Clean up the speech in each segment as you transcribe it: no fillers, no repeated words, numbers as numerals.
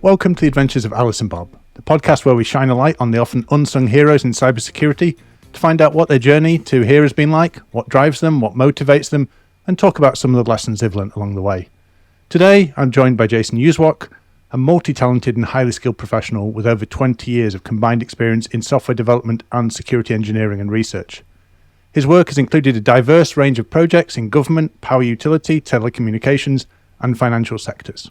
Welcome to the Adventures of Alice and Bob, the podcast where we shine a light on the often unsung heroes in cybersecurity to find out what their journey to here has been like, what drives them, what motivates them, and talk about some of the lessons they've learnt along the way. Today, I'm joined by Jason Youzwak, a multi-talented and highly skilled professional with over 20 years of combined experience in software development and security engineering and research. His work has included a diverse range of projects in government, power utility, telecommunications, and financial sectors.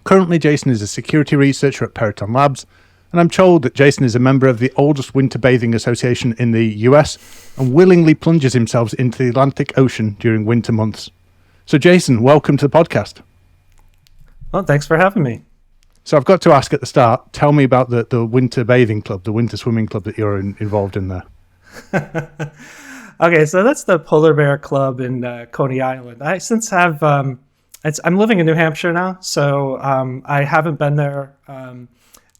Currently, Jason is a security researcher at Peraton Labs, and I'm told that Jason is a member of the oldest winter bathing association in the US and willingly plunges himself into the Atlantic Ocean during winter months. So Jason, welcome to the podcast. Well, thanks for having me. So I've got to ask at the start, tell me about the winter bathing club, the winter swimming club that you're involved in there. Okay, so that's the Polar Bear Club in Coney Island. I'm living in New Hampshire now, so I haven't been there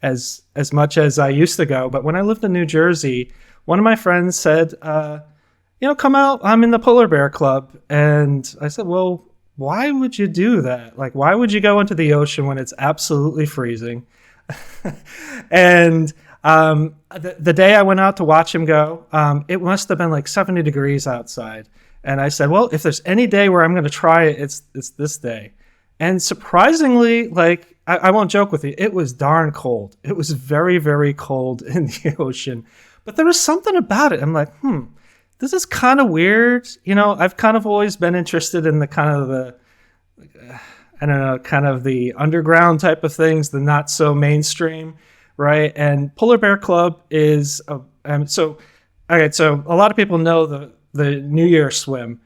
as much as I used to go. But when I lived in New Jersey, one of my friends said, come out, I'm in the Polar Bear Club. And I said, well, why would you do that? Like, why would you go into the ocean when it's absolutely freezing? And the day I went out to watch him go, it must have been like 70 degrees outside. And I said, well, if there's any day where I'm going to try it, it's this day. And surprisingly, I won't joke with you, it was darn cold. It was very, very cold in the ocean. But there was something about it. I'm like, this is kind of weird. I've kind of always been interested in the kind of the underground type of things, the not so mainstream, right? And Polar Bear Club is, so a lot of people know the New Year swim,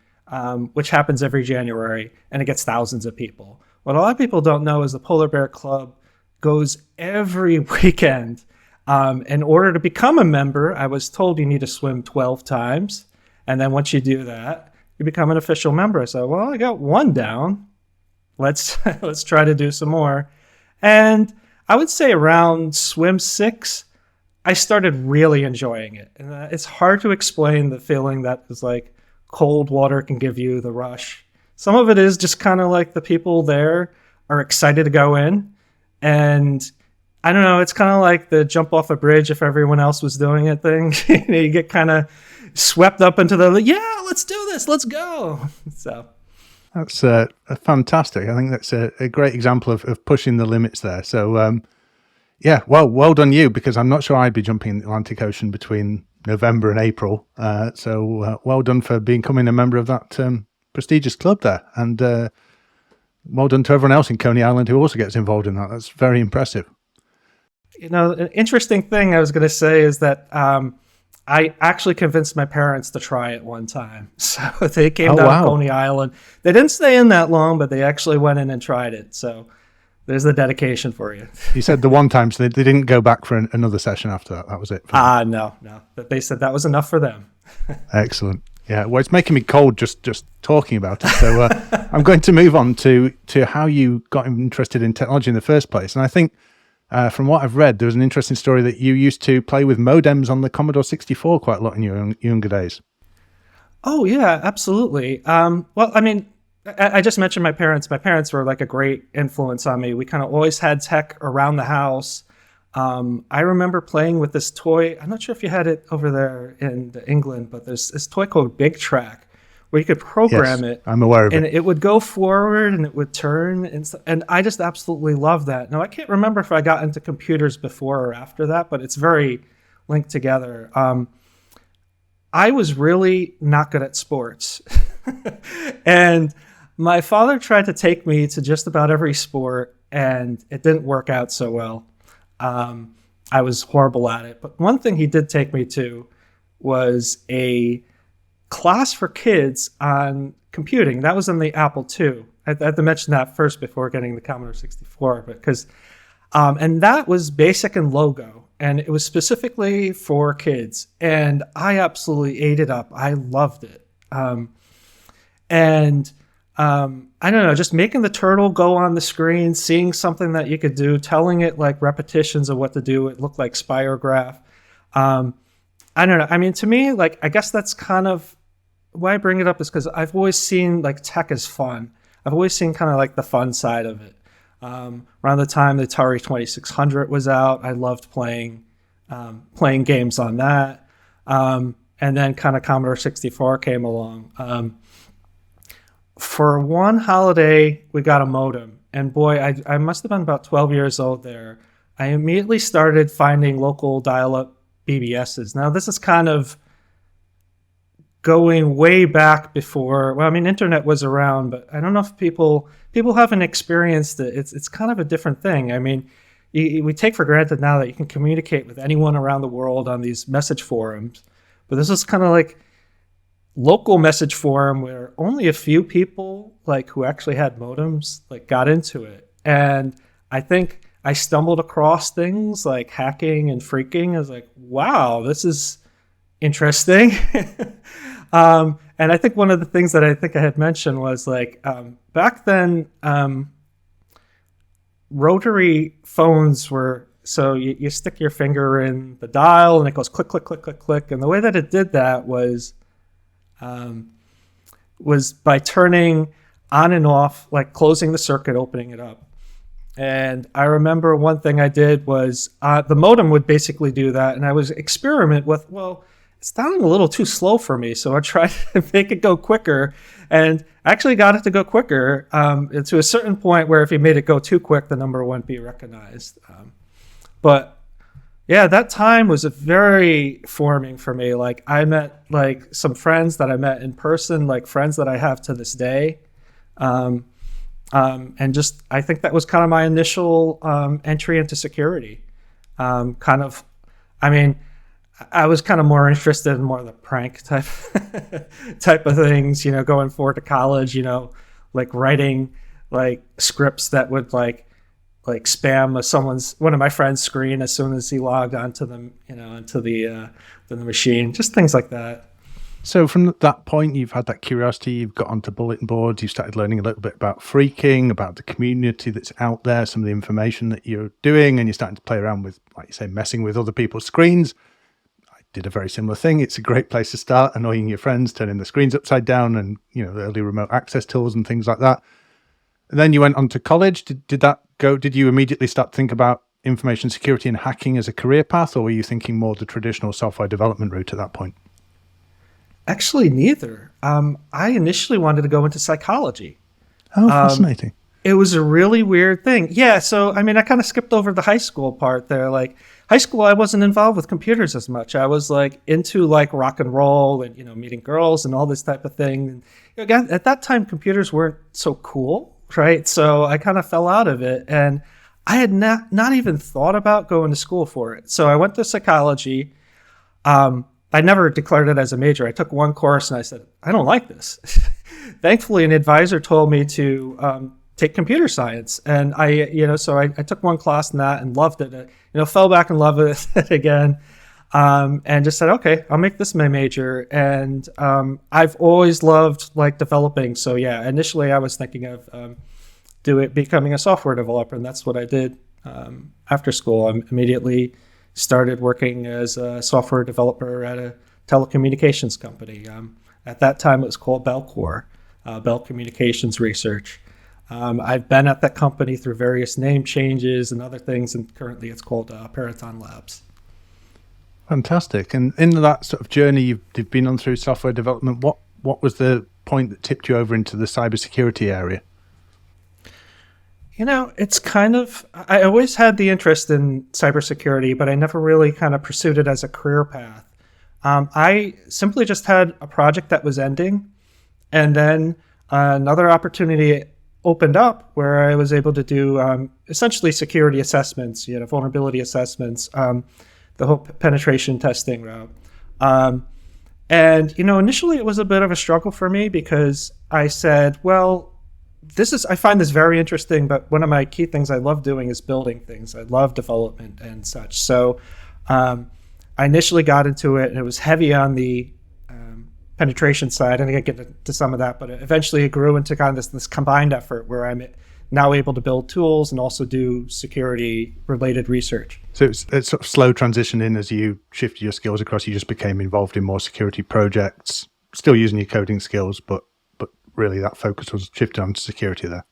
which happens every January, and it gets thousands of people. What a lot of people don't know is the Polar Bear Club goes every weekend. In order to become a member, I was told you need to swim 12 times. And then once you do that, you become an official member. So, well, I got one down. Let's try to do some more. And I would say around swim 6, I started really enjoying it. And it's hard to explain the feeling that is like cold water can give you the rush. Some of it is just kind of like the people there are excited to go in. And I don't know, it's kind of like the jump off a bridge if everyone else was doing it thing. You get kind of swept up into yeah, let's do this, let's go. So that's fantastic. I think that's a great example of pushing the limits there. So, yeah, well done you, because I'm not sure I'd be jumping in the Atlantic Ocean between November and April. So well done for becoming a member of that prestigious club there. And well done to everyone else in Coney Island who also gets involved in that. That's very impressive. An interesting thing I was going to say is that I actually convinced my parents to try it one time. So they came down to Coney Island. They didn't stay in that long, but they actually went in and tried it. So there's the dedication for you. You said the one time, so they didn't go back for another session after that. That was it. No. But they said that was enough for them. Excellent. Yeah, well, it's making me cold just talking about it. So I'm going to move on to how you got interested in technology in the first place. And I think from what I've read, there was an interesting story that you used to play with modems on the Commodore 64 quite a lot in your younger days. Oh, yeah, absolutely. Well, I mean, I just mentioned my parents. My parents were like a great influence on me. We kind of always had tech around the house. I remember playing with this toy. I'm not sure if you had it over there in England, but there's this toy called Big Track where you could program it. I'm aware of it. And it would go forward and it would turn. And I just absolutely love that. Now, I can't remember if I got into computers before or after that, but it's very linked together. I was really not good at sports. And my father tried to take me to just about every sport, and it didn't work out so well. I was horrible at it. But one thing he did take me to was a class for kids on computing. That was in the Apple II. I had to mention that first before getting the Commodore 64, because and that was BASIC and Logo, and it was specifically for kids. And I absolutely ate it up. I loved it. I don't know, just making the turtle go on the screen, seeing something that you could do, telling it like repetitions of what to do. It looked like spirograph. I don't know. I mean, to me, like, I guess that's kind of why I bring it up, is because I've always seen like tech as fun. I've always seen kind of like the fun side of it. Around the time the Atari 2600 was out, I loved playing games on that. And then kind of Commodore 64 came along. For one holiday, we got a modem. And boy, I must have been about 12 years old there. I immediately started finding local dial-up BBSs. Now, this is kind of going way back before, well, I mean, internet was around, but I don't know if people haven't experienced it. It's kind of a different thing. I mean, we take for granted now that you can communicate with anyone around the world on these message forums, but this is kind of like local message forum where only a few people like who actually had modems like got into it. And I think I stumbled across things like hacking and phreaking. I was like, wow, this is interesting. And I think one of the things that I think I had mentioned was like back then, rotary phones were, so you stick your finger in the dial and it goes click, click, click, click, click. And the way that it did that was by turning on and off, like closing the circuit, opening it up. And I remember one thing I did was the modem would basically do that. And I was experiment with, well, it's sounding a little too slow for me. So I tried to make it go quicker and actually got it to go quicker to a certain point where if you made it go too quick, the number wouldn't be recognized. But yeah, that time was very forming for me. Like I met like some friends that I met in person, like friends that I have to this day. And just, I think that was kind of my initial entry into security. I was kind of more interested in more of the prank type of things, you know, going forward to college, you know, like writing like scripts that would like spam one of my friends' screen as soon as he logged onto them, you know, into the machine, just things like that. So from that point, you've had that curiosity, you've got onto bulletin boards, you've started learning a little bit about phreaking, about the community that's out there, some of the information that you're doing, and you're starting to play around with, like you say, messing with other people's screens. I did a very similar thing. It's a great place to start, annoying your friends, turning the screens upside down, and, you know, the early remote access tools and things like that. And then you went on to college. Did you immediately start to think about information security and hacking as a career path, or were you thinking more the traditional software development route at that point? Actually, neither. I initially wanted to go into psychology. Oh, fascinating. It was a really weird thing. Yeah, so, I mean, I kind of skipped over the high school part there. Like, high school, I wasn't involved with computers as much. I was, like, into, like, rock and roll and, you know, meeting girls and all this type of thing. And, you know, at that time, computers weren't so cool, right? So I kind of fell out of it. And I had not even thought about going to school for it. So I went to psychology. I never declared it as a major. I took one course and I said, I don't like this. Thankfully, an advisor told me to take computer science. And so I took one class in that and loved it. Fell back in love with it again. And just said, okay, I'll make this my major. And I've always loved like developing. So yeah, initially I was thinking of becoming a software developer. And that's what I did after school. I immediately started working as a software developer at a telecommunications company. At that time, it was called Bellcore, Bell Communications Research. I've been at that company through various name changes and other things, and currently it's called Peraton Labs. Fantastic. And in that sort of journey you've been on through software development, what was the point that tipped you over into the cybersecurity area? It's kind of, I always had the interest in cybersecurity, but I never really kind of pursued it as a career path. I simply just had a project that was ending, and then another opportunity opened up where I was able to do essentially security assessments, vulnerability assessments, the whole penetration testing route. And initially it was a bit of a struggle for me because I said, well, I find this very interesting, but one of my key things I love doing is building things. I love development and such. So I initially got into it, and it was heavy on the penetration side. And I get into some of that, but eventually it grew into kind of this combined effort where I'm now able to build tools and also do security-related research. So it's sort of slow transition in as you shifted your skills across. You just became involved in more security projects, still using your coding skills, but really that focus was shifted onto security there.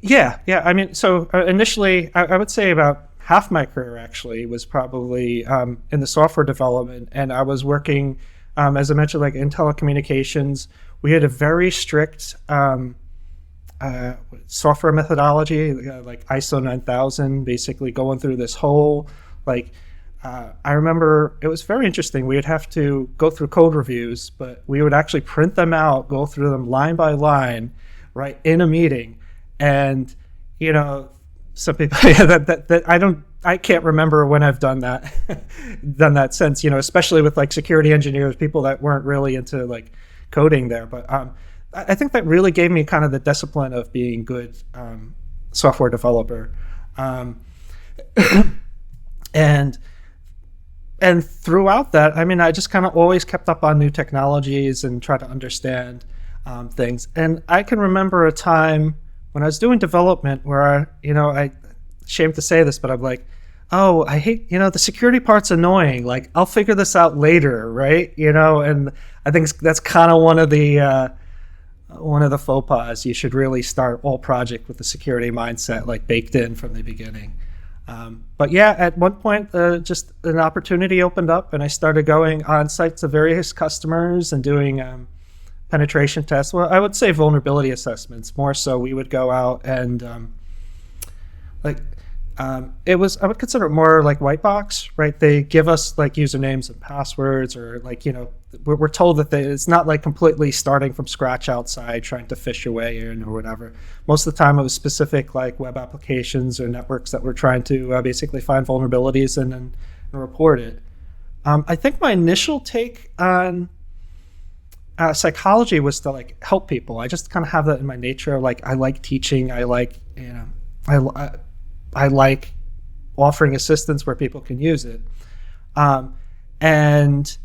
Yeah. I mean, so initially, I would say about half my career actually was probably in the software development, and I was working, as I mentioned, like in telecommunications. We had a very strict software methodology, like ISO 9000, basically going through this whole like. I remember it was very interesting. We would have to go through code reviews, but we would actually print them out, go through them line by line, right, in a meeting. And, some people, I can't remember when I've done that, since, especially with like security engineers, people that weren't really into like coding there. But I think that really gave me kind of the discipline of being good software developer. And throughout that, I mean, I just kind of always kept up on new technologies and try to understand things. And I can remember a time when I was doing development where I ashamed to say this, but I'm like, oh, I hate, the security part's annoying. Like, I'll figure this out later, right? And I think that's kind of one of the faux pas. You should really start all project with the security mindset, like baked in from the beginning. But yeah, at one point, just an opportunity opened up, and I started going on site to various customers and doing penetration tests. Well, I would say vulnerability assessments more so. We would go out and I would consider it more like white box, right? They give us like usernames and passwords, or like, we're told that it's not like completely starting from scratch outside trying to fish your way in or whatever. Most of the time it was specific like web applications or networks that we're trying to basically find vulnerabilities and report it. I think my initial take on psychology was to like help people. I just kind of have that in my nature. Like, I like teaching. I like, I like offering assistance where people can use it. And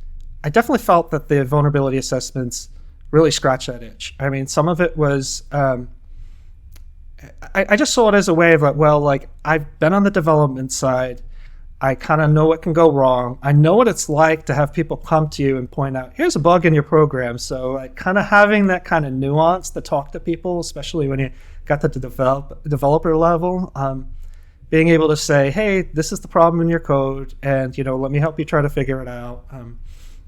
I definitely felt that the vulnerability assessments really scratched that itch. I mean, some of it was, I just saw it as a way of like, well, like, I've been on the development side. I kind of know what can go wrong. I know what it's like to have people come to you and point out, here's a bug in your program. So like kind of having that kind of nuance to talk to people, especially when you got to the developer level, being able to say, hey, this is the problem in your code, and let me help you try to figure it out,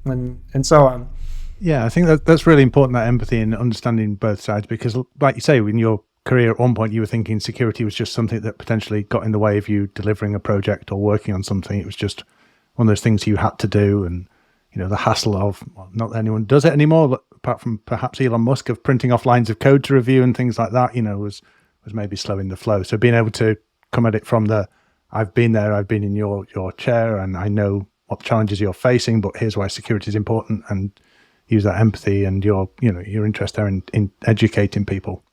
and so on. Yeah, I think that's really important, that empathy and understanding both sides, because like you say, in your career at one point you were thinking security was just something that potentially got in the way of you delivering a project or working on something. It was just one of those things you had to do, and the hassle of, well, not that anyone does it anymore, apart from perhaps Elon Musk, of printing off lines of code to review and things like that, was maybe slowing the flow. So being able to come at it from I've been there, I've been in your chair, and I know what challenges you're facing, but here's why security is important, and use that empathy and your interest there in educating people.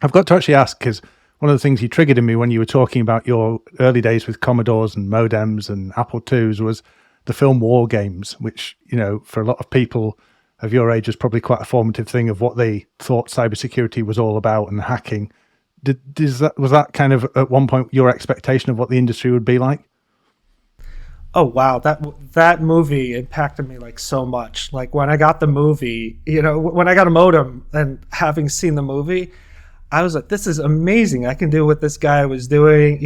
I've got to actually ask, because one of the things you triggered in me when you were talking about your early days with Commodores and modems and Apple IIs was the film War Games, which, for a lot of people of your age was probably quite a formative thing of what they thought cybersecurity was all about and hacking. Was that kind of at one point your expectation of what the industry would be like? Oh wow, that movie impacted me like so much. Like when I got the movie, when I got a modem and having seen the movie, I was like, this is amazing. I can do what this guy was doing.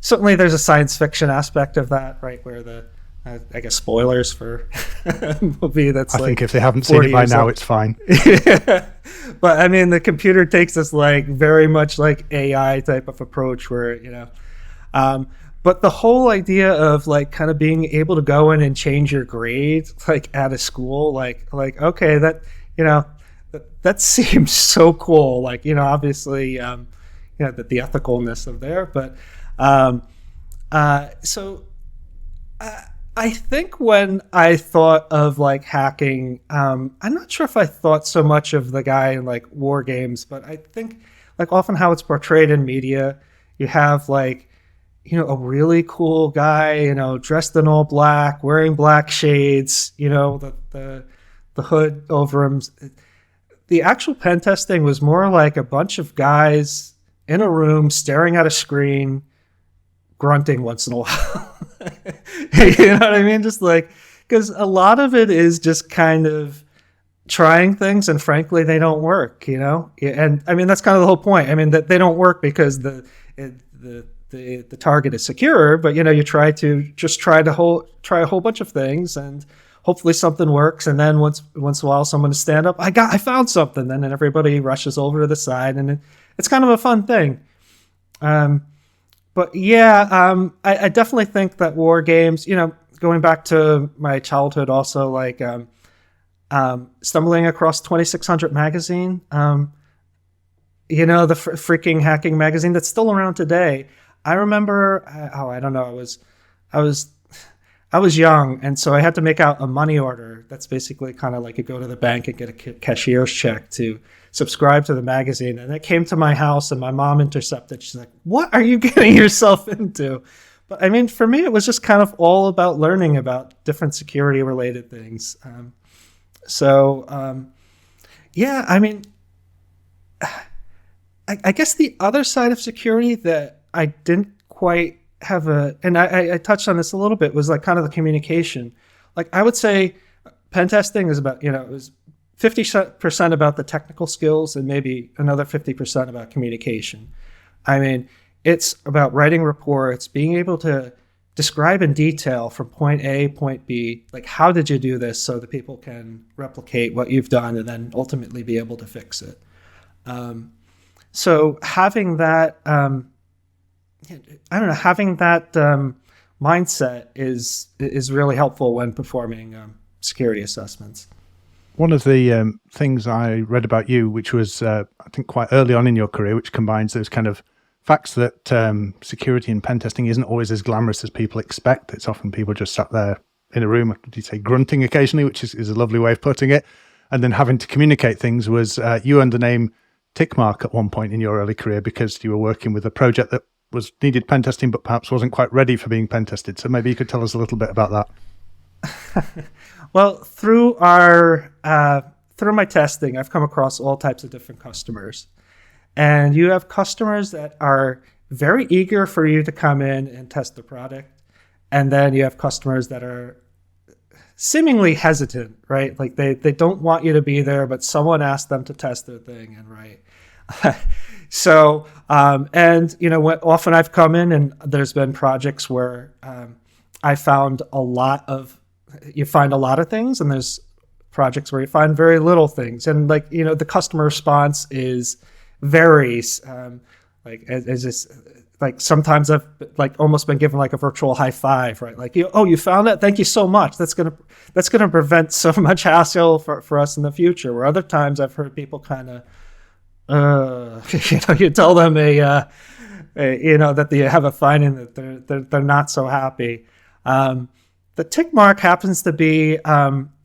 Certainly there's a science fiction aspect of that, right? Where I guess spoilers for a movie that's I think if they haven't seen it by now, it's fine. Yeah. But I mean, the computer takes this like very much like AI type of approach where, but the whole idea of like kind of being able to go in and change your grades like at a school, like okay, that that seems so cool. Like, obviously, the ethicalness of there, but I think when I thought of like hacking, I'm not sure if I thought so much of the guy in like War Games, but I think like often how it's portrayed in media, you have like, a really cool guy, dressed in all black, wearing black shades, the hood over him. The actual pen testing was more like a bunch of guys in a room staring at a screen, grunting once in a while. You know what I mean? Just like, because a lot of it is just kind of trying things, and frankly, they don't work. And I mean that's kind of the whole point. I mean that they don't work because the target is secure, but you try to try a whole bunch of things, and hopefully something works. And then once in a while, someone to stand up, I found something. Then everybody rushes over to the side, and it's kind of a fun thing. But yeah, I definitely think that war games, going back to my childhood, also like stumbling across 2600 magazine, the freaking hacking magazine that's still around today. I remember, I don't know, I was young, and so I had to make out a money order. That's basically kind of like you go to the bank and get a cashier's check to subscribe to the magazine. And it came to my house, and my mom intercepted. She's like, "What are you getting yourself into?" But I mean, for me, it was just kind of all about learning about different security-related things. Yeah, I mean, I guess the other side of security that I didn't quite have and I touched on this a little bit, was like kind of the communication. Like I would say pen testing is about, it was 50% about the technical skills and maybe another 50% about communication. I mean, it's about writing reports, being able to describe in detail from point A, point B, like how did you do this so that people can replicate what you've done and then ultimately be able to fix it. So having that, having that mindset is really helpful when performing security assessments. One of the things I read about you, which was I think quite early on in your career, which combines those kind of facts that security and pen testing isn't always as glamorous as people expect. It's often people just sat there in a room, did you say grunting occasionally, which is a lovely way of putting it, and then having to communicate things. Was you earned the name Tickmark at one point in your early career because you were working with a project that needed pen testing, but perhaps wasn't quite ready for being pen tested. So maybe you could tell us a little bit about that. Well, through my testing, I've come across all types of different customers. And you have customers that are very eager for you to come in and test the product. And then you have customers that are seemingly hesitant, right? Like they don't want you to be there, but someone asked them to test their thing, and right. So, often I've come in and there's been projects where I found you find a lot of things, and there's projects where you find very little things. And the customer response varies. Sometimes I've almost been given a virtual high five, right? Like, you found it? Thank you so much. That's gonna prevent so much hassle for us in the future. Where other times I've heard people kind of, you tell them that they have a finding that they're not so happy. The tick mark happens to be,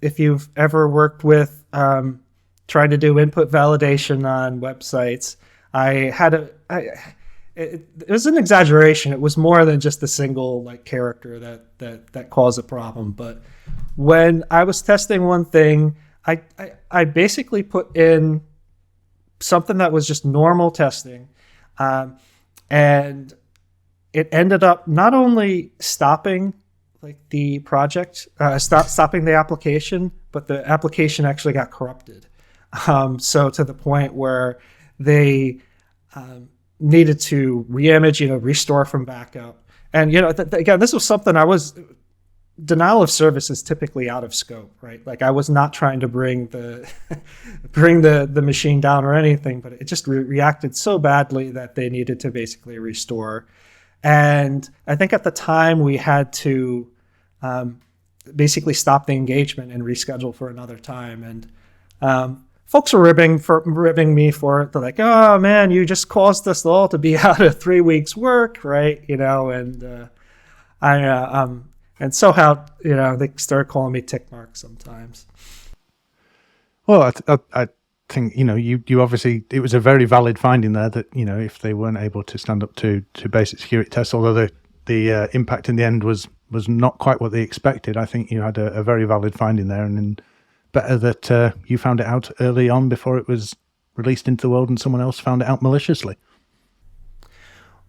if you've ever worked with trying to do input validation on websites, it was an exaggeration. It was more than just a single character that caused a problem. But when I was testing one thing, I basically put in something that was just normal testing, and it ended up not only stopping the project, stopping the application, but the application actually got corrupted. So to the point where they needed to re-image, restore from backup. And, again, this was something denial of service is typically out of scope, right? Like I was not trying to bring the machine down or anything, but it just reacted so badly that they needed to basically restore. And I think at the time we had to basically stop the engagement and reschedule for another time. And folks were ribbing me for it. They're like, "Oh man, you just caused us all to be out of 3 weeks' work," right? And somehow, they start calling me tick mark sometimes. Well, I think, you obviously, it was a very valid finding there that, if they weren't able to stand up to basic security tests, although the impact in the end was not quite what they expected, I think you had a very valid finding there, and better that you found it out early on before it was released into the world and someone else found it out maliciously.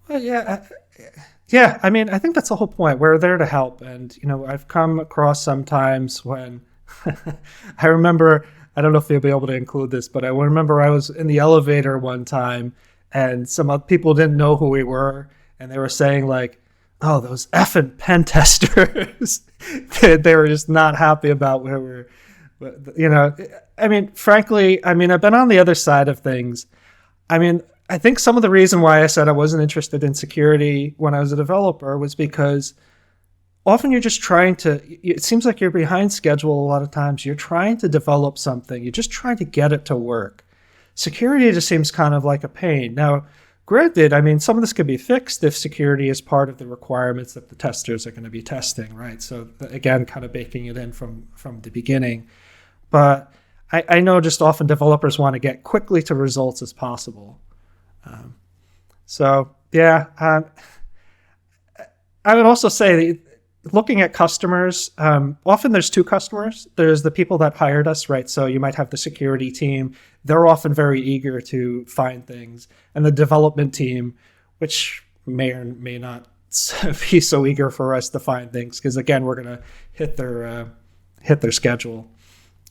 Well, yeah. I mean, I think that's the whole point. We're there to help. And, I've come across sometimes when I remember I don't know if you'll be able to include this, but I remember I was in the elevator one time and some other people didn't know who we were. And they were saying like, oh, those effing pen testers. They were just not happy about where we're, you know, I mean, frankly, I mean, I've been on the other side of things. I mean, I think some of the reason why I said I wasn't interested in security when I was a developer was because often you're just trying to, it seems like you're behind schedule a lot of times. You're trying to develop something. You're just trying to get it to work. Security just seems kind of like a pain. Now, granted, I mean, some of this could be fixed if security is part of the requirements that the testers are going to be testing, right? So again, kind of baking it in from the beginning. But I know just often developers want to get quickly to results as possible. I would also say that looking at customers, often there's two customers. There's the people that hired us, right? So you might have the security team. They're often very eager to find things. And the development team, which may or may not be so eager for us to find things, because again, we're going to hit their schedule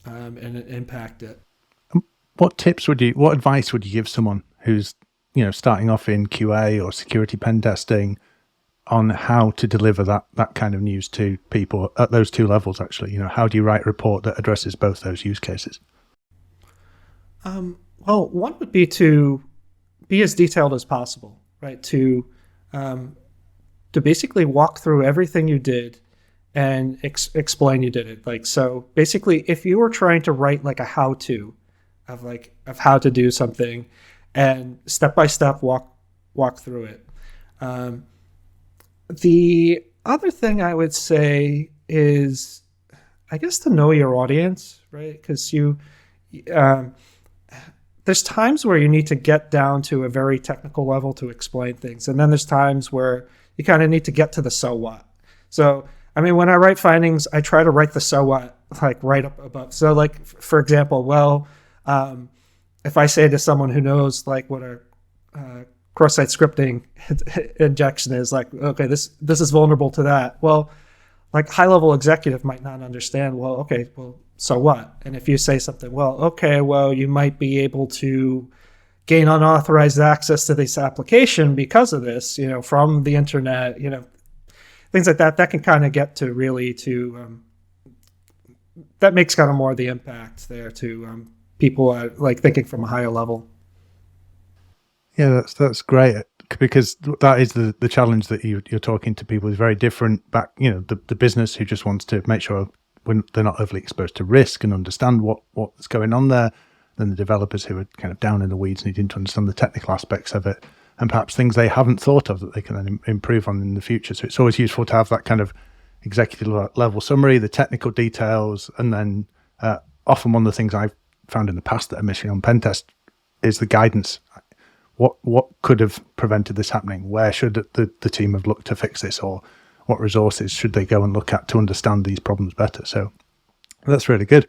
and impact it. What advice would you give someone who's, you know, starting off in QA or security pen testing on how to deliver that kind of news to people at those two levels? Actually, you know, how do you write a report that addresses both those use cases? Well, one would be to be as detailed as possible, right? To basically walk through everything you did and explain you did it. Like, so basically, if you were trying to write like a how-to of how to do something, and step by step walk through it. The other thing I would say is, I guess, to know your audience, right? Because there's times where you need to get down to a very technical level to explain things, and then there's times where you kind of need to get to the so what. So, I mean, when I write findings, I try to write the so what like right up above. So, like for example, if I say to someone who knows like what a cross-site scripting injection is, like, okay, this is vulnerable to that. Well, like high-level executive might not understand. Well, okay, well, so what? And if you say something, well, okay, well, you might be able to gain unauthorized access to this application because of this, you know, from the internet, you know, things like that. That can kind of get to really that makes kind of more of the impact there to people like thinking from a higher level. Yeah, that's great, because that is the challenge that you're talking to people is very different. Back, you know, the business who just wants to make sure when they're not overly exposed to risk and understand what's going on there, then the developers who are kind of down in the weeds needing to understand the technical aspects of it and perhaps things they haven't thought of that they can then improve on in the future. So it's always useful to have that kind of executive level summary, the technical details, and then often one of the things I've found in the past that are missing on pen test is the guidance. What could have prevented this happening? Where should the team have looked to fix this, or what resources should they go and look at to understand these problems better? So that's really good.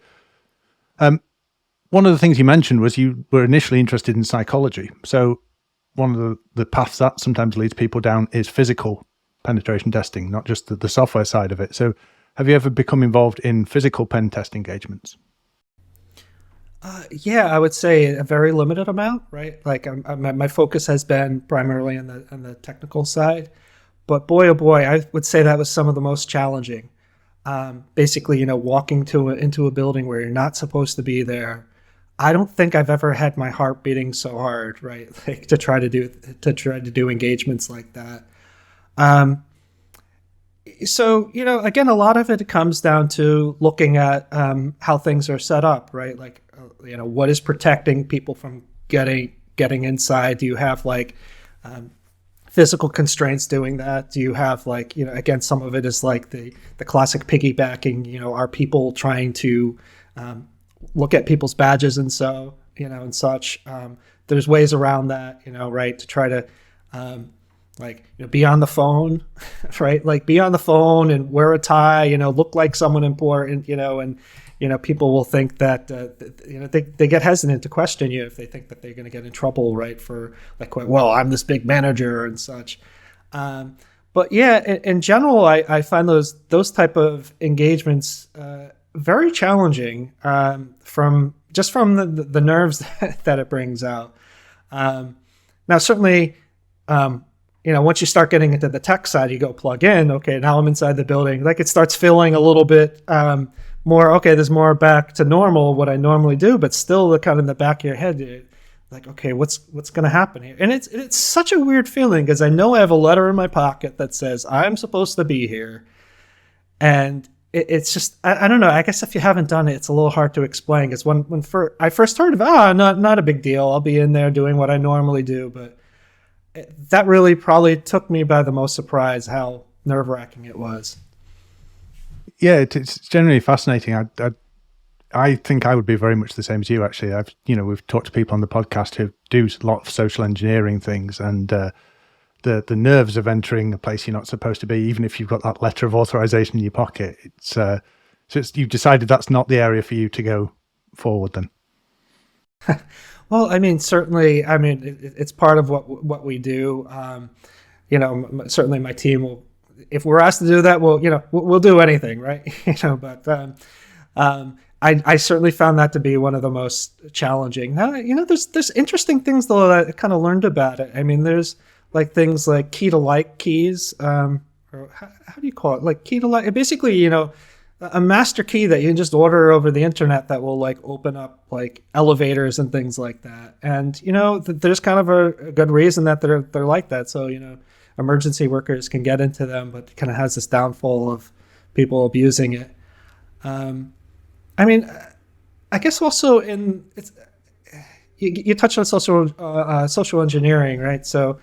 One of the things you mentioned was you were initially interested in psychology. So one of the paths that sometimes leads people down is physical penetration testing, not just the software side of it. So have you ever become involved in physical pen test engagements? Yeah, I would say a very limited amount, right? Like my focus has been primarily on the technical side, but boy, oh boy, I would say that was some of the most challenging. Basically, you know, walking into a building where you're not supposed to be there. I don't think I've ever had my heart beating so hard, right? Like to try to do engagements like that. So, you know, again, a lot of it comes down to looking at how things are set up, right? Like, you know, what is protecting people from getting inside? Do you have like physical constraints doing that? Do you have like, you know, again, some of it is like the classic piggybacking, you know, are people trying to look at people's badges and so, you know, and such. There's ways around that, you know, right, to try to like, you know, be on the phone, right? Like be on the phone and wear a tie, you know, look like someone important, you know, and, you know, people will think that, you know, they get hesitant to question you if they think that they're going to get in trouble, right? For like, well, I'm this big manager and such. But yeah, in general, I find those type of engagements very challenging from just from the nerves that it brings out. Now, certainly, once you start getting into the tech side, you go plug in. Okay, now I'm inside the building. Like it starts feeling a little bit more. Okay, there's more back to normal, what I normally do, but still, the kind of in the back of your head, like, okay, what's going to happen here? And it's such a weird feeling because I know I have a letter in my pocket that says I'm supposed to be here, and it's just I don't know. I guess if you haven't done it, it's a little hard to explain. Because when I first heard of not a big deal. I'll be in there doing what I normally do, but that really probably took me by the most surprise how nerve-wracking it was. Yeah, it's generally fascinating. I think I would be very much the same as you. Actually, we've talked to people on the podcast who do a lot of social engineering things, and the nerves of entering a place you're not supposed to be, even if you've got that letter of authorization in your pocket. So you've decided that's not the area for you to go forward then. Well, I mean, certainly, it's part of what we do. Certainly my team will, if we're asked to do that, we'll do anything, right? But I certainly found that to be one of the most challenging. Now, there's interesting things though that I kind of learned about it. I mean, there's like things like key to light keys, or how do you call it? Like key to light, basically, a master key that you can just order over the internet that will like open up like elevators and things like that. And, there's kind of a good reason that they're like that. So, emergency workers can get into them, but it kind of has this downfall of people abusing it. I guess also you touched on social engineering, right? So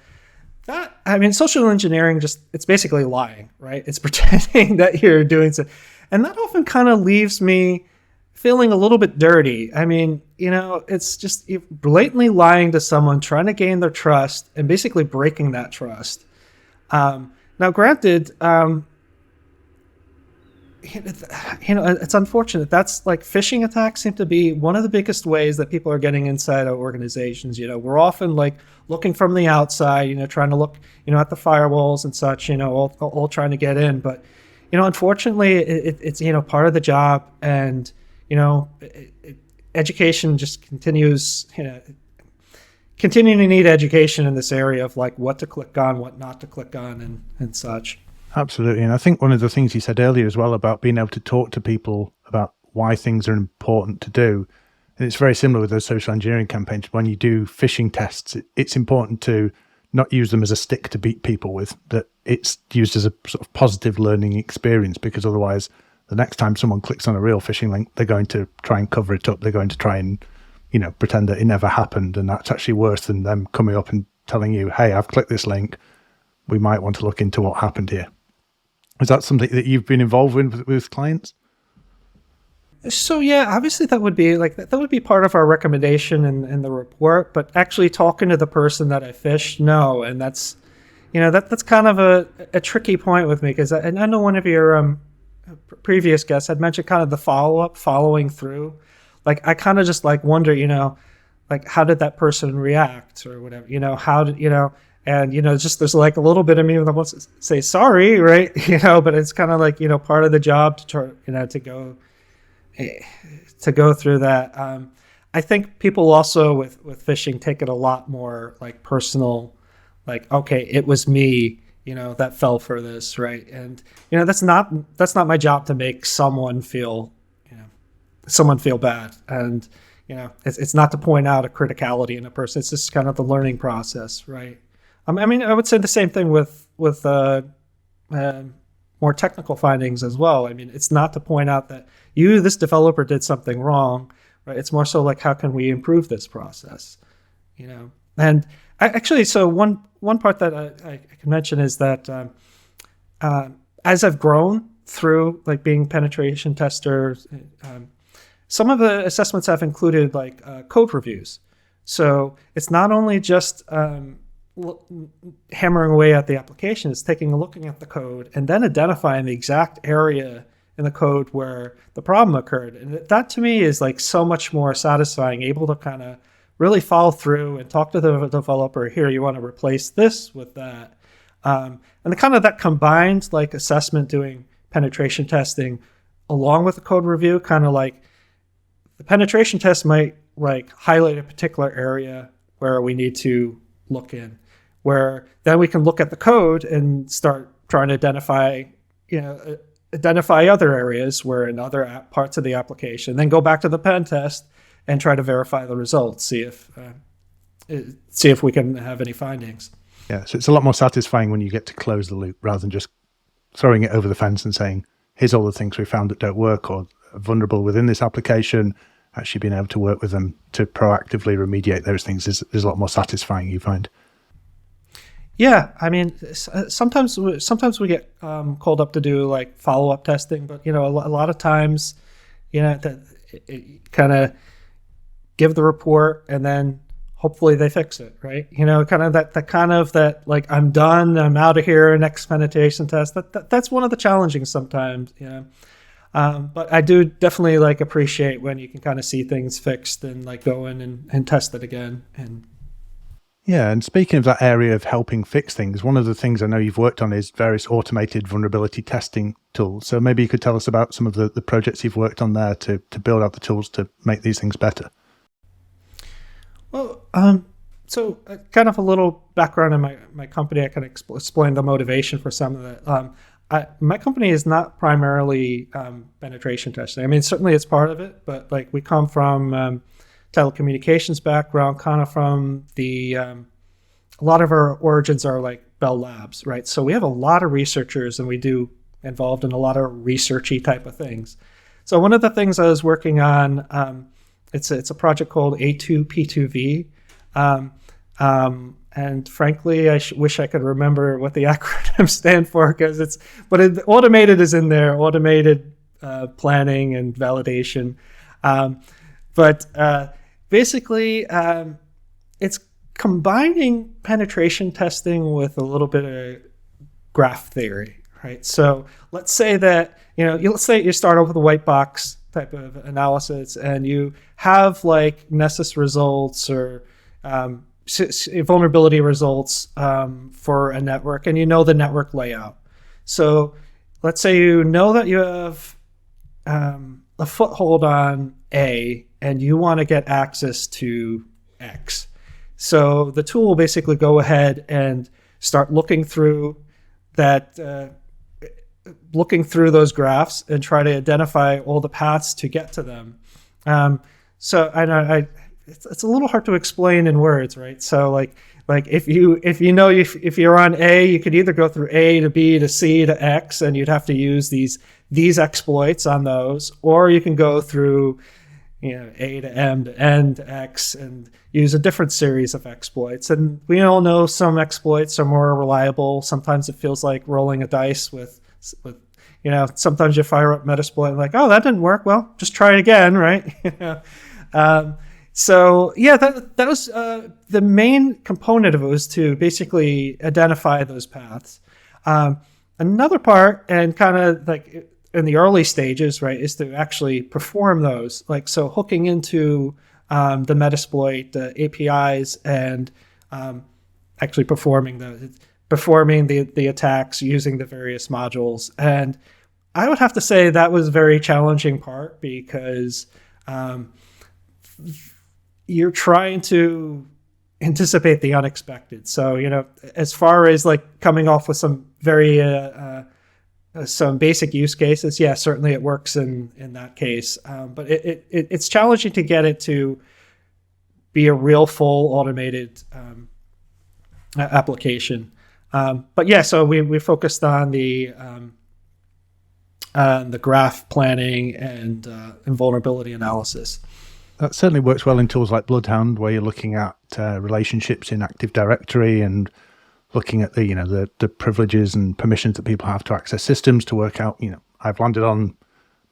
social engineering it's basically lying, right? It's pretending that you're doing so. And that often kind of leaves me feeling a little bit dirty. It's just blatantly lying to someone, trying to gain their trust and basically breaking that trust. Now, granted, it's unfortunate. That's like phishing attacks seem to be one of the biggest ways that people are getting inside of organizations. We're often like looking from the outside, trying to look, at the firewalls and such, all trying to get in. But, unfortunately, it's, part of the job. And, education just continues, continuing to need education in this area of like what to click on, what not to click on and such. Absolutely. And I think one of the things you said earlier as well about being able to talk to people about why things are important to do. And it's very similar with those social engineering campaigns. When you do phishing tests, it's important to not use them as a stick to beat people with, that it's used as a sort of positive learning experience, because otherwise the next time someone clicks on a real phishing link, they're going to try and cover it up. They're going to try and, pretend that it never happened. And that's actually worse than them coming up and telling you, hey, I've clicked this link. We might want to look into what happened here. Is that something that you've been involved with clients? So yeah, obviously that would be part of our recommendation in the report, but actually talking to the person that I fished, no. And that's, that's kind of a tricky point with me, because I know one of your previous guests had mentioned kind of the following through. Like I kind of just like wonder, like how did that person react or whatever, how did, and, just there's like a little bit of me that wants to say sorry, right? But it's kind of like, part of the job to try, to go through that. I think people also with phishing take it a lot more like personal, like, okay, it was me, that fell for this, right? And, that's not my job to make someone feel bad. And, it's not to point out a criticality in a person. It's just kind of the learning process, right? I would say the same thing with more technical findings as well. It's not to point out that this developer did something wrong, right? It's more so like, how can we improve this process, And so one part that I can mention is that as I've grown through like being penetration tester, some of the assessments have included like code reviews. So it's not only just hammering away at the application, is taking a look at the code and then identifying the exact area in the code where the problem occurred. And that to me is like so much more satisfying, able to kind of really follow through and talk to the developer, here, you want to replace this with that. And the kind of that combined like assessment, doing penetration testing along with the code review, kind of like the penetration test might like highlight a particular area where we need to look in, where then we can look at the code and start trying to identify other areas where in other parts of the application, then go back to the pen test and try to verify the results, see if we can have any findings. Yeah, so it's a lot more satisfying when you get to close the loop rather than just throwing it over the fence and saying, here's all the things we found that don't work or are vulnerable within this application. Actually being able to work with them to proactively remediate those things is a lot more satisfying, you find. Yeah, I mean, sometimes we get called up to do like follow-up testing, but a lot of times, that kind of give the report and then hopefully they fix it, right? Kind of that like I'm done, I'm out of here, next penetration test. That's one of the challenging sometimes, But I do definitely like appreciate when you can kind of see things fixed and like go in and test it again. Yeah, and speaking of that area of helping fix things, one of the things I know you've worked on is various automated vulnerability testing tools. So maybe you could tell us about some of the projects you've worked on there to build out the tools to make these things better. Well, so kind of a little background in my company. I can explain the motivation for some of that. My company is not primarily penetration testing. I mean, certainly it's part of it, but like we come from telecommunications background, kind of from a lot of our origins are like Bell Labs, right? So we have a lot of researchers and we do involved in a lot of researchy type of things. So one of the things I was working on, it's a project called A2P2V. And frankly, I wish I could remember what the acronym stand for but automated is in there, automated planning and validation. But basically, it's combining penetration testing with a little bit of graph theory, right? So let's say that, let's say you start off with a white box type of analysis and you have like Nessus results or vulnerability results for a network, and the network layout. So let's say that you have a foothold on A and you want to get access to X. So the tool will basically go ahead and start looking through those graphs and try to identify all the paths to get to them. So I know it's a little hard to explain in words, right? So like if you're on A, you could either go through A to B to C to X, and you'd have to use these exploits on those, or you can go through A to M to N to X and use a different series of exploits. And we all know some exploits are more reliable. Sometimes it feels like rolling a dice with sometimes you fire up Metasploit and like, oh, that didn't work. Well, just try it again, right? So yeah, that was the main component of it, was to basically identify those paths. Another part, and kind of like in the early stages, right, is to actually perform those. Like, so hooking into the Metasploit, the APIs, and actually performing the attacks using the various modules. And I would have to say that was a very challenging part, because you're trying to anticipate the unexpected. So, as far as like coming off with some very some basic use cases, yeah, certainly it works in that case. But it's challenging to get it to be a real full automated application. But yeah, so we focused on the graph planning and vulnerability analysis. That certainly works well in tools like Bloodhound, where you're looking at relationships in Active Directory and looking at the privileges and permissions that people have to access systems to work out, I've landed on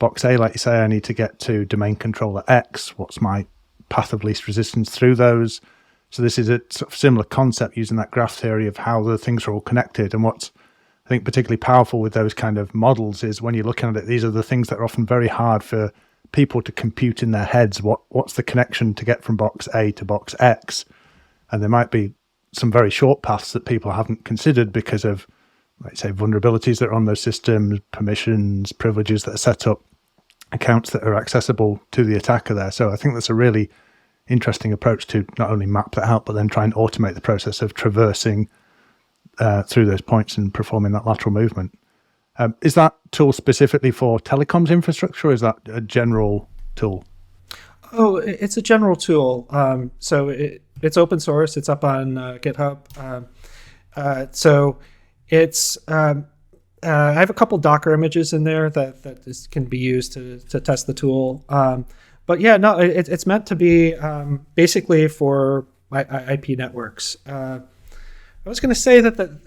box A, like you say, I need to get to domain controller X. What's my path of least resistance through those? So this is a sort of similar concept, using that graph theory of how the things are all connected. And what's, I think, particularly powerful with those kind of models is when you're looking at it, these are the things that are often very hard for people to compute in their heads. What's the connection to get from box A to box X? And there might be some very short paths that people haven't considered because of, let's say, vulnerabilities that are on those systems, permissions, privileges that are set up. accounts that are accessible to the attacker there. So I think that's a really interesting approach to not only map that out, but then try and automate the process of traversing through those points and performing that lateral movement. Is that tool specifically for telecoms infrastructure, or is that a general tool? Oh, it's a general tool. So it's open source. It's up on GitHub. So it's I have a couple Docker images in there that can be used to test the tool. But yeah, no, it's meant to be basically for IP networks. I was going to say that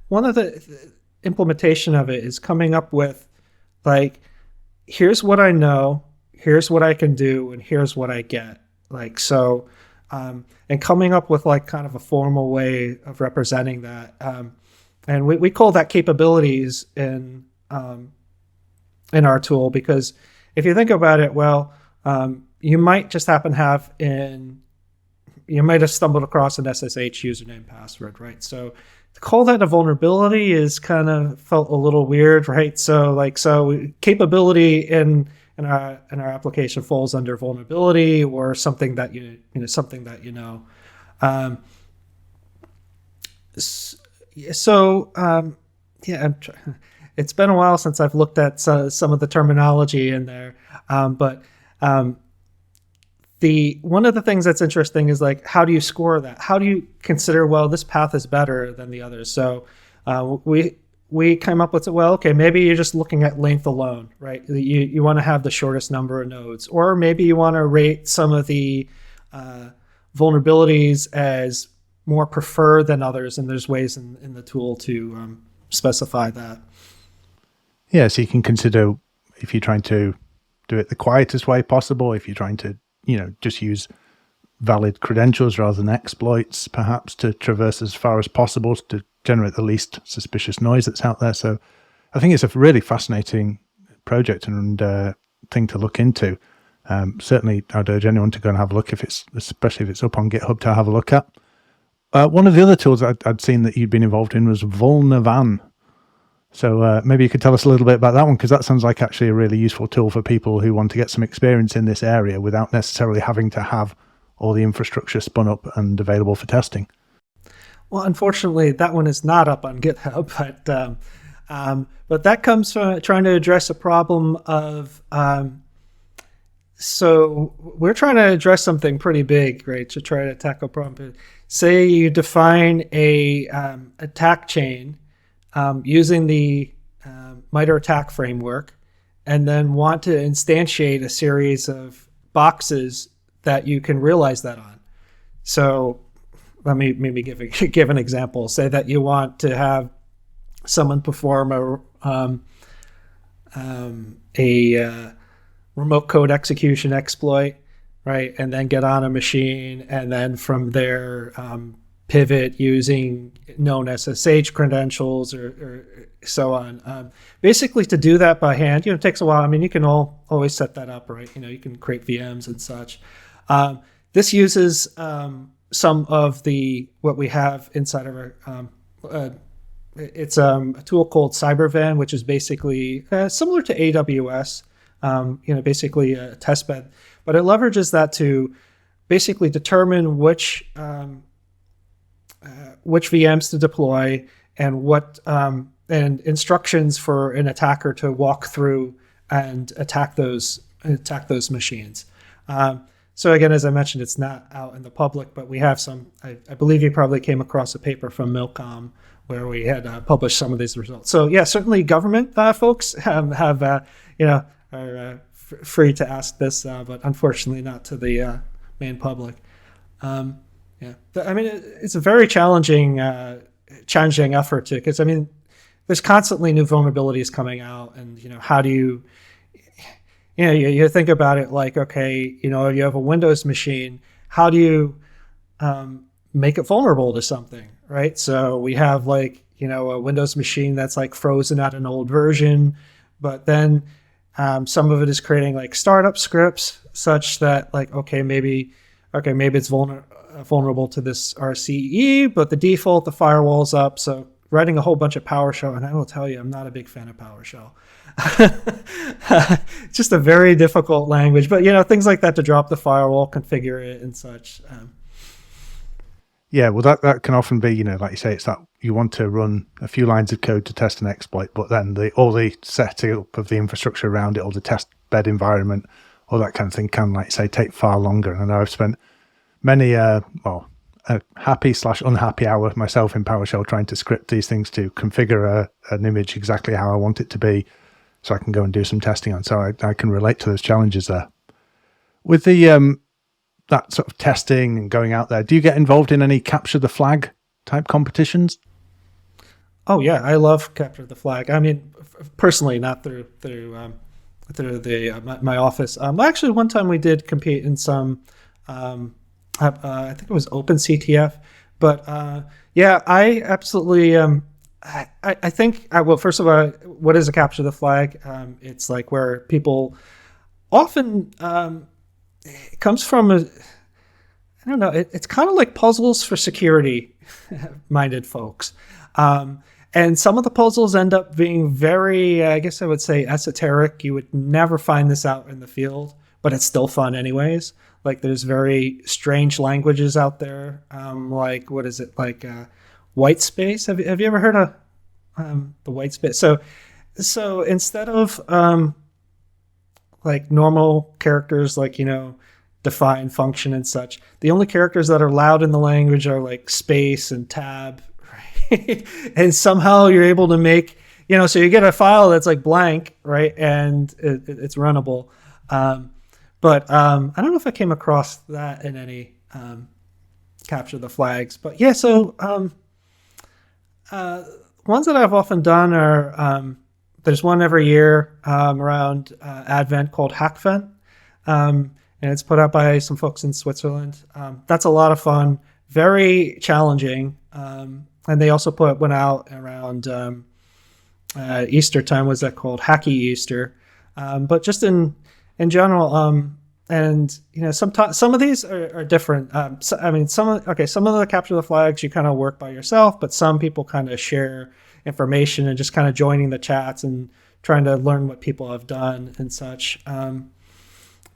one of the implementation of it is coming up with like, here's what I know, here's what I can do, and here's what I get. Like, so, and coming up with like kind of a formal way of representing that. And we call that capabilities in our tool, because if you think about it, well, you might just happen to have you might have stumbled across an SSH username password, right? So to call that a vulnerability is kind of felt a little weird, right? So capability in our application falls under vulnerability or something that it's been a while since I've looked at some of the terminology in there, but one of the things that's interesting is like, how do you score that? How do you consider, well, this path is better than the others? So we came up with, well, okay, maybe you're just looking at length alone, right? You want to have the shortest number of nodes, or maybe you want to rate some of the vulnerabilities as more preferred than others, and there's ways in the tool to specify that. Yeah, so you can consider if you're trying to do it the quietest way possible, if you're trying to just use valid credentials rather than exploits, perhaps, to traverse as far as possible to generate the least suspicious noise that's out there. So I think it's a really fascinating project and thing to look into. Certainly, I'd urge anyone to go and have a look, especially if it's up on GitHub, to have a look at. One of the other tools I'd seen that you'd been involved in was Vulnervan. So maybe you could tell us a little bit about that one, because that sounds like actually a really useful tool for people who want to get some experience in this area without necessarily having to have all the infrastructure spun up and available for testing. Well, unfortunately, that one is not up on GitHub, but that comes from trying to address a problem of, so we're trying to address something pretty big, right, to try to tackle a problem. Say you define a attack chain using the MITRE ATT&CK framework, and then want to instantiate a series of boxes that you can realize that on. So let me maybe give an example. Say that you want to have someone perform a remote code execution exploit, right? And then get on a machine, and then from there pivot using known SSH credentials or so on. Basically, to do that by hand, it takes a while. I mean, you can always set that up, right? You can create VMs and such. This uses some of what we have inside of our. It's a tool called Cybervan, which is basically similar to AWS. Basically a testbed, but it leverages that to basically determine which VMs to deploy and and instructions for an attacker to walk through and attack those machines. So again, as I mentioned, it's not out in the public, but we have some. I believe you probably came across a paper from Milcom where we had published some of these results. So yeah, certainly government folks are free to ask this, but unfortunately not to the main public. It's a very challenging effort too, because there's constantly new vulnerabilities coming out, and how do you think about it like, okay, you have a Windows machine, how do you make it vulnerable to something, right? So we have a Windows machine that's like frozen at an old version, but then some of it is creating like startup scripts such that maybe it's vulnerable to this RCE, but the default, the firewall's up. So writing a whole bunch of PowerShell, and I will tell you, I'm not a big fan of PowerShell. Just a very difficult language, but things like that to drop the firewall, configure it, and such. Yeah, well, that can often be, like you say, it's that you want to run a few lines of code to test an exploit, but then all the setup of the infrastructure around it, all the test bed environment, all that kind of thing can, like you say, take far longer. And I know I've spent many, a happy/unhappy hour myself in PowerShell trying to script these things to configure an image exactly how I want it to be, so I can go and do some testing on. So I can relate to those challenges there. With the that sort of testing and going out there, do you get involved in any capture the flag type competitions? Oh yeah, I love capture the flag. I mean, personally, not through my office. Actually, one time we did compete in some. I think it was OpenCTF, but yeah, I absolutely. I think well, first of all, what is a capture the flag? It's like where people often. It comes from I don't know. It's kind of like puzzles for security-minded folks, and some of the puzzles end up being very, I guess I would say, esoteric. You would never find this out in the field, but it's still fun anyways. Like there's very strange languages out there. Like what is it? Like white space. Have you ever heard of the white space? So instead of like normal characters, like, define, function, and such, the only characters that are allowed in the language are like space and tab, right? And somehow you're able to make, so you get a file that's like blank, right? And it's runnable. But I don't know if I came across that in any capture the flags. But yeah, so ones that I've often done are, there's one every year around Advent called HackVent, and it's put out by some folks in Switzerland. That's a lot of fun, very challenging, and they also put one out around Easter time. Was that called Hacky Easter? But just in general, and sometimes some of these are different. Some of the capture the flags you kind of work by yourself, but some people kind of share information and just kind of joining the chats and trying to learn what people have done and such. I'm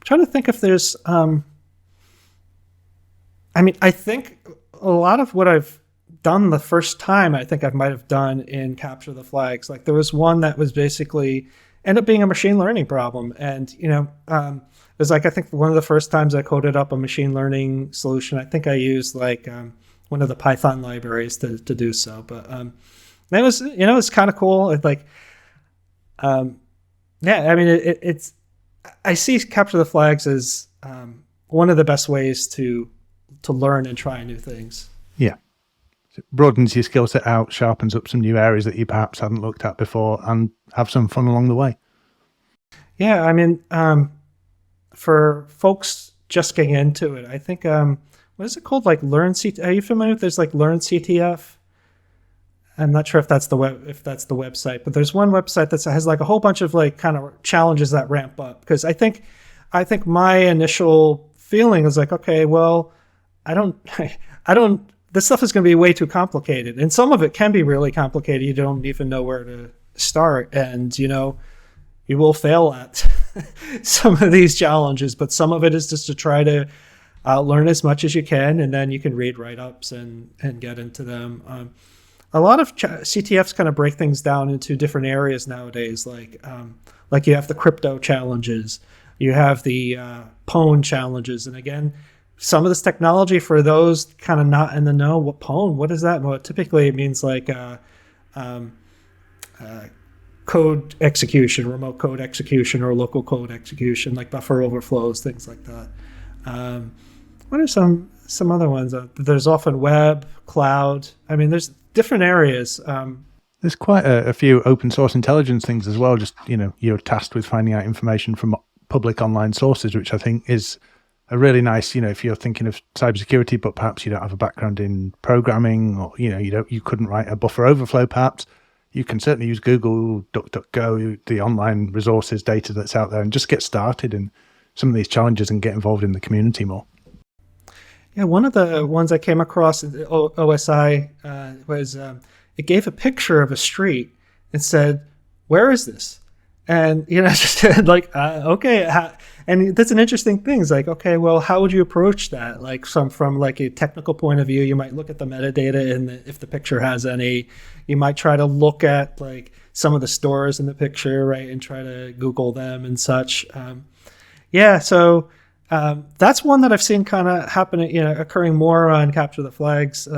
trying to think if there's I think a lot of what I've done the first time, I think I might have done in capture the flags. Like there was one that was basically ended up being a machine learning problem, and it was like, I think one of the first times I coded up a machine learning solution, I think I used like one of the Python libraries to do so, but it was, it's kind of cool. It's like, it's, I see capture the flags as one of the best ways to learn and try new things. Yeah. It broadens your skill set out, sharpens up some new areas that you perhaps hadn't looked at before, and have some fun along the way. Yeah. For folks just getting into it, I think, what is it called? Like Learn CTF. Are you familiar with? There's like Learn CTF. I'm not sure if that's the website, but there's one website that has like a whole bunch of like kind of challenges that ramp up. Because I think my initial feeling is like, okay, well, I don't, this stuff is going to be way too complicated. And some of it can be really complicated. You don't even know where to start. And, you will fail at some of these challenges, but some of it is just to try to learn as much as you can. And then you can read write-ups and get into them. A lot of CTFs kind of break things down into different areas nowadays. Like you have the crypto challenges, you have the pwn challenges. And again, some of this technology for those kind of not in the know, what pwn, what is that? Well, typically it means like code execution, remote code execution, or local code execution, like buffer overflows, things like that. What are some other ones? There's often web, cloud. There's different areas. There's quite a few open source intelligence things as well. Just, you're tasked with finding out information from public online sources, which I think is a really nice, if you're thinking of cybersecurity, but perhaps you don't have a background in programming, or, you couldn't write a buffer overflow, perhaps. You can certainly use Google, DuckDuckGo, the online resources data that's out there, and just get started in some of these challenges and get involved in the community more. Yeah, one of the ones I came across at OSI was it gave a picture of a street and said, "Where is this?" And just like, okay, and that's an interesting thing. It's like, okay, well, how would you approach that? Like from like a technical point of view, you might look at the metadata and if the picture has any, you might try to look at like some of the stores in the picture, right, and try to Google them and such. So that's one that I've seen kind of happening, occurring more on Capture the Flags,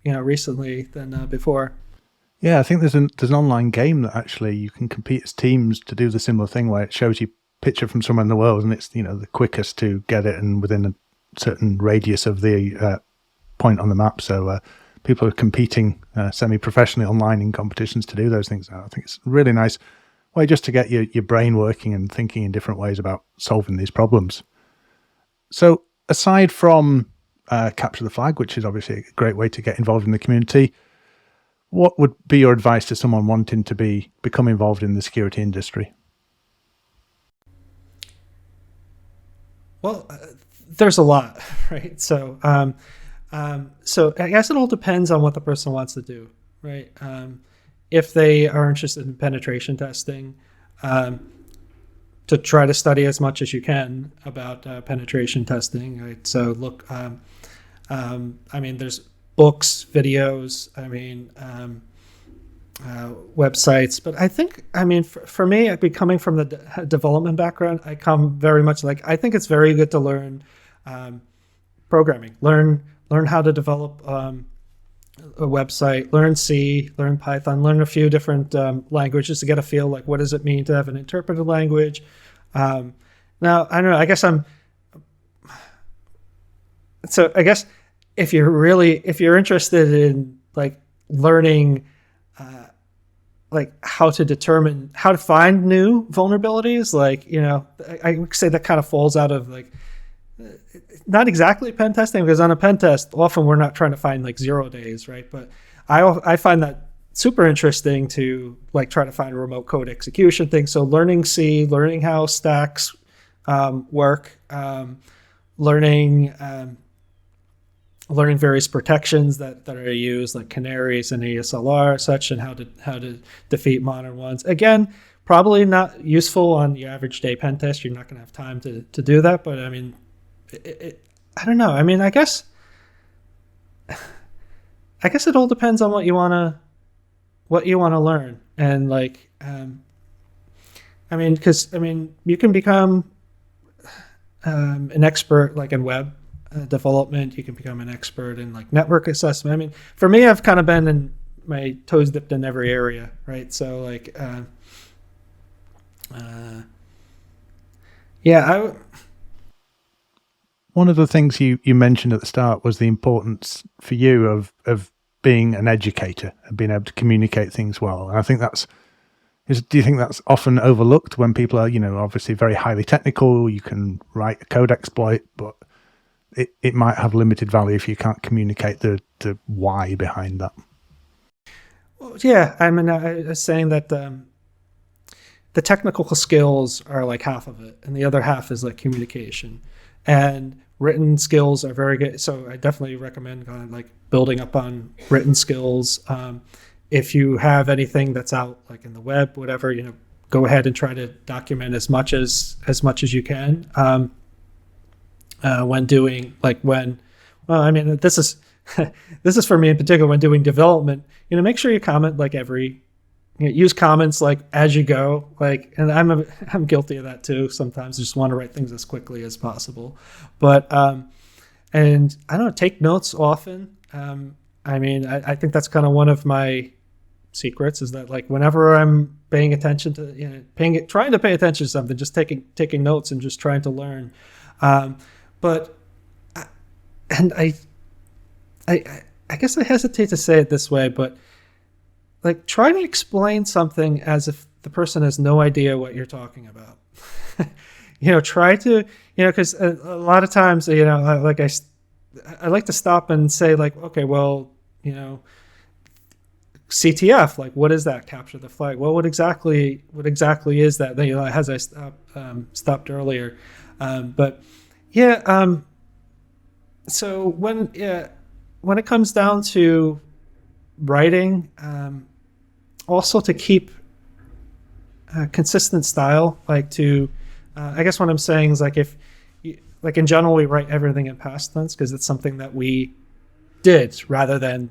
recently than before. Yeah, I think there's an online game that actually you can compete as teams to do the similar thing where it shows you a picture from somewhere in the world and it's, the quickest to get it and within a certain radius of the point on the map. So people are competing semi-professionally online in competitions to do those things now. I think it's a really nice way just to get your brain working and thinking in different ways about solving these problems. So aside from Capture the Flag, which is obviously a great way to get involved in the community, what would be your advice to someone wanting to become involved in the security industry? Well, there's a lot, right? So I guess it all depends on what the person wants to do, right? If they are interested in penetration testing, to try to study as much as you can about penetration testing, right? So look, there's books, videos, websites. But I think, for me, coming from the development background, I come very much like, I think it's very good to learn programming, learn how to develop a website, learn C, learn Python, learn a few different languages to get a feel like what does it mean to have an interpreted language. Now, I don't know, I guess if you're interested in like learning like how to find new vulnerabilities, like, I would say that kind of falls out of like, not exactly pen testing, because on a pen test, often we're not trying to find like 0 days, right? But I find that super interesting to like try to find a remote code execution thing. So learning C, learning how stacks work, learning various protections that are used, like canaries and ASLR, such, and how to defeat modern ones. Again, probably not useful on your average day pen test. You're not going to have time to do that. But I don't know. I guess it all depends on what you want to learn, and like, because you can become an expert like in web development. You can become an expert in like network assessment. For me, I've kind of been in my toes dipped in every area, right? So like, One of the things you mentioned at the start was the importance for you of being an educator and being able to communicate things well. And I think do you think that's often overlooked when people are, obviously very highly technical? You can write a code exploit, but it might have limited value if you can't communicate the why behind that. Well, yeah, I was saying that the technical skills are like half of it, and the other half is like communication. And written skills are very good. So I definitely recommend kind of like building up on written skills. If you have anything that's out like in the web, whatever, go ahead and try to document as much as you can. When doing this is for me in particular, when doing development, make sure you comment like use comments like as you go, like, and I'm guilty of that too. Sometimes I just want to write things as quickly as possible, but and I don't know, take notes often. I think that's kind of one of my secrets, is that like whenever I'm paying attention to trying to pay attention to something, just taking notes and just trying to learn. But I guess I hesitate to say it this way, but like try to explain something as if the person has no idea what you're talking about. Try to, because a lot of times, I like to stop and say like, okay, well, CTF, like, what is that? Capture the flag. Well, what exactly is that? As I stopped earlier, but so when it comes down to writing, also to keep a consistent style. Like to, I guess what I'm saying is like like in general, we write everything in past tense because it's something that we did rather than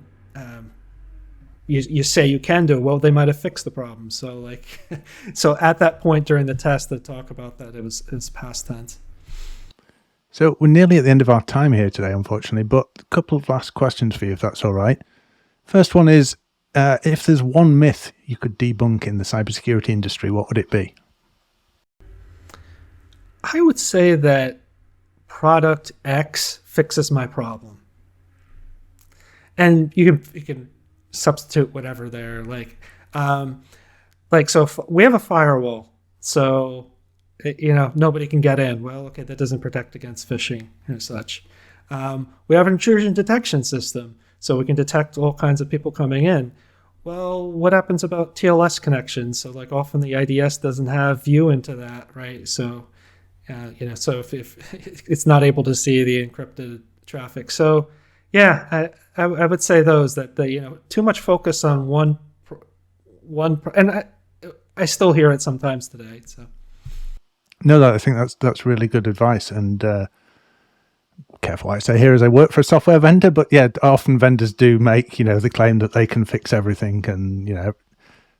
you say you can do. Well, they might have fixed the problem. So like, so at that point during the test, they talk about that it's past tense. So we're nearly at the end of our time here today, unfortunately, but a couple of last questions for you, if that's all right. First one is, if there's one myth you could debunk in the cybersecurity industry, what would it be? I would say that product X fixes my problem. And you can substitute whatever there. So we have a firewall, so nobody can get in. Well, okay, that doesn't protect against phishing and such. We have an intrusion detection system, so we can detect all kinds of people coming in. Well, what happens about TLS connections? So like often the IDS doesn't have view into that, right? So so if it's not able to see the encrypted traffic. So yeah, I would say those that too much focus on one, and I still hear it sometimes today. So no, I think that's really good advice. And careful what I say here, as I work for a software vendor, but yeah, often vendors do make the claim that they can fix everything, and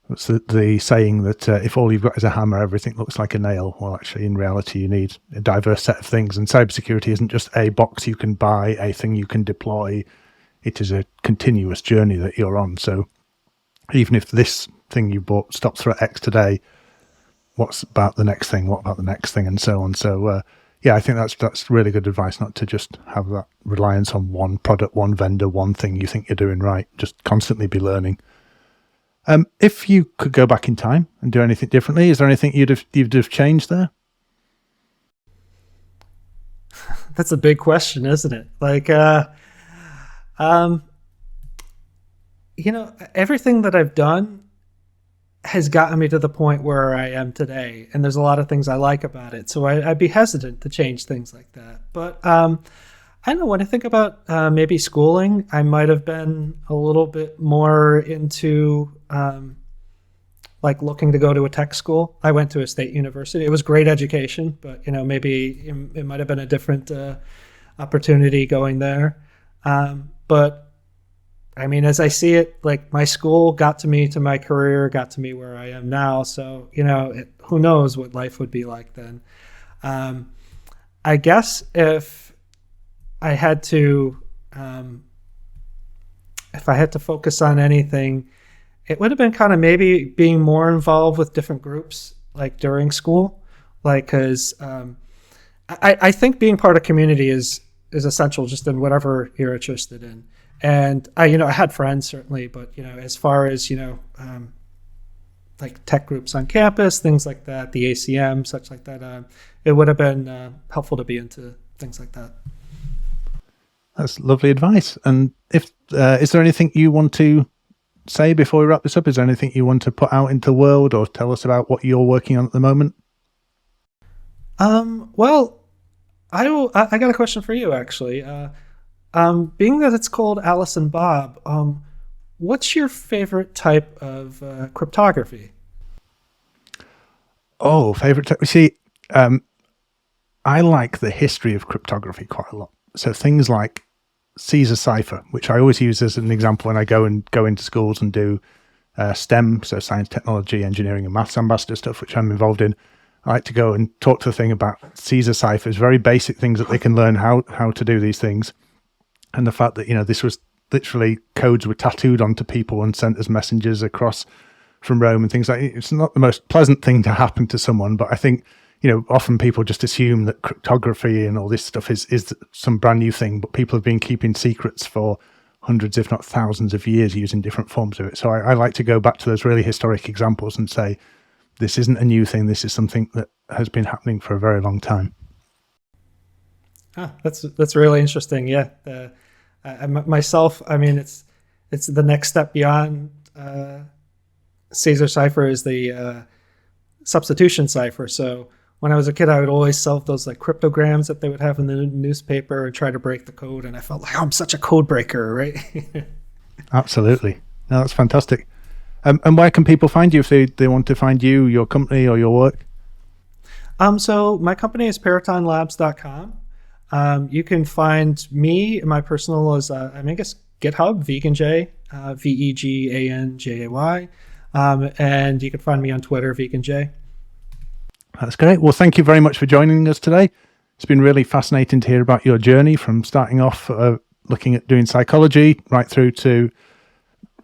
it's the saying that if all you've got is a hammer, everything looks like a nail. Well, actually, in reality, you need a diverse set of things. And cybersecurity isn't just a box you can buy, a thing you can deploy. It is a continuous journey that you're on. So even if this thing you bought stops threat X today, what's about the next thing? What about the next thing? And so on. So yeah, I think that's really good advice, not to just have that reliance on one product, one vendor, one thing you think you're doing right. Just constantly be learning. If you could go back in time and do anything differently, is there anything you'd have changed there? That's a big question, isn't it? Like, everything that I've done has gotten me to the point where I am today, and there's a lot of things I like about it. So I'd be hesitant to change things like that. But I don't know, when I think about maybe schooling, I might have been a little bit more into like looking to go to a tech school. I went to a state university. It was great education, but maybe it might have been a different opportunity going there. But I mean, as I see it, like my school got to me, to my career, got to me where I am now. So, who knows what life would be like then. I guess if I had to focus on anything, it would have been kind of maybe being more involved with different groups, like during school, because I think being part of community is essential just in whatever you're interested in. And I had friends certainly, but as far as like tech groups on campus, things like that, the ACM, such like that, it would have been helpful to be into things like that. That's lovely advice. And if is there anything you want to say before we wrap this up? Is there anything you want to put out into the world, or tell us about what you're working on at the moment? Well, I got a question for you actually. Being that it's called Alice and Bob, what's your favorite type of cryptography? Oh, favorite type. See, I like the history of cryptography quite a lot. So things like Caesar cipher, which I always use as an example when I go into schools and do STEM, so science, technology, engineering, and maths ambassador stuff, which I'm involved in. I like to go and talk to the thing about Caesar ciphers, very basic things that they can learn how to do these things. And the fact that, this was literally codes were tattooed onto people and sent as messengers across from Rome and things like that. It's not the most pleasant thing to happen to someone, but I think, often people just assume that cryptography and all this stuff is some brand new thing, but people have been keeping secrets for hundreds, if not thousands of years using different forms of it. So I like to go back to those really historic examples and say, this isn't a new thing. This is something that has been happening for a very long time. That's really interesting. Yeah. Myself, I mean, it's the next step beyond Caesar cipher is the substitution cipher. So when I was a kid, I would always solve those like cryptograms that they would have in the newspaper and try to break the code. And I felt like, I'm such a code breaker, right? Absolutely. No, that's fantastic. And where can people find you if they want to find you, your company, or your work? So my company is PeratonLabs.com. You can find me, my personal is, GitHub, VeganJ, VeganJay. And you can find me on Twitter, VeganJ. That's great. Well, thank you very much for joining us today. It's been really fascinating to hear about your journey from starting off looking at doing psychology right through to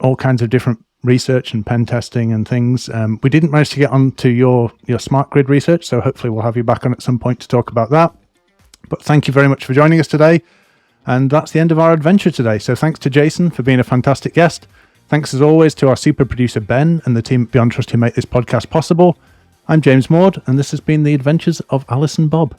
all kinds of different research and pen testing and things. We didn't manage to get on to your smart grid research, so hopefully we'll have you back on at some point to talk about that. But thank you very much for joining us today. And that's the end of our adventure today. So thanks to Jason for being a fantastic guest. Thanks as always to our super producer Ben and the team at Beyond Trust who make this podcast possible. I'm James Maud, and this has been the adventures of Alice and Bob.